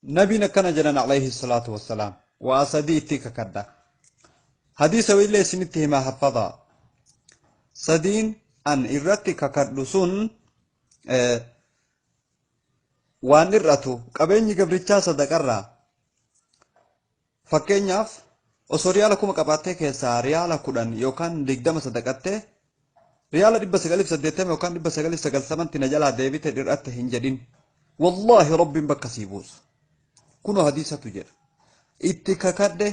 نبينا كان جنان عليه الصلاة والسلام وأصديتك كدا حديث ويلي سنته ما حفظا سدين أن إرتك كردسون وان إرتو قبيني قبرتشا صدقرا فكينياف osoo kuma qabaatee keessaa riyaala 10 yookaan 20 sadaqattee riyaala 980 yookaan 990 na jalaa deebite dir'atte hin jedhin wallahi rabbiin bakka sii buusa kuno hadiisatu jedha itti kakadde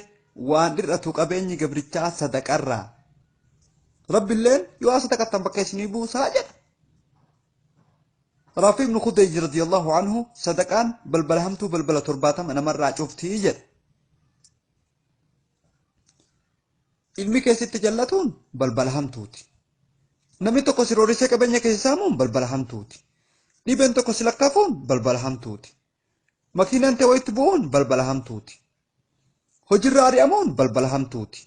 waan dir'atu qabeenyi gabrichaa sadaqarraa rabbiilleen yoo sadaqattan bakka isinii buusaa jedha رافع بن خديج رضي الله عنه صدقان بلبلهمتو بلبل ترباتم أنا مرة شفتي جد ilmi keessatti jallatuun balbala hamtuuti. Namni tokko si roorisee qabeenya keessa saamuun balbala hamtuuti. Dhibeen tokko si lakkaafuun balbala hamtuuti. Makiinaan ta'e wayitti bu'uun balbala hamtuuti. Hojiirra ari'amuun balbala hamtuuti.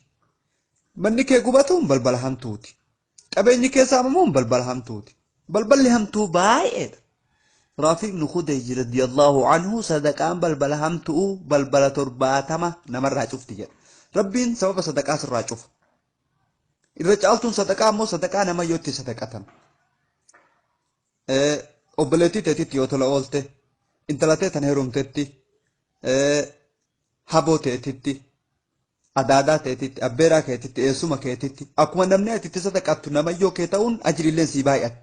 Manni kee gubatuun balbala hamtuuti. Qabeenyi kee saamamuun balbala hamtuuti. Balballi hamtuu baay'eedha. Raafi ibn Khudayj radiyallahu anhu sadaqaan balbala hamtuu balbala 70 namarraa cufti jedha. Rabbiin sababa sadaqaa sirraa cufa. Irra caaltuun sadaqaa immoo sadaqaa nama yootti sadaqatan. Obboleettii teetitti yoo tola oolte, intala teetan heerumtetti, haboo teetitti, adaadaa teetitti, abbeeraa keetitti, eessuma keetitti, akkuma namni atitti sadaqattu nama yoo kee ta'uun ajrilleen sii baay'ata.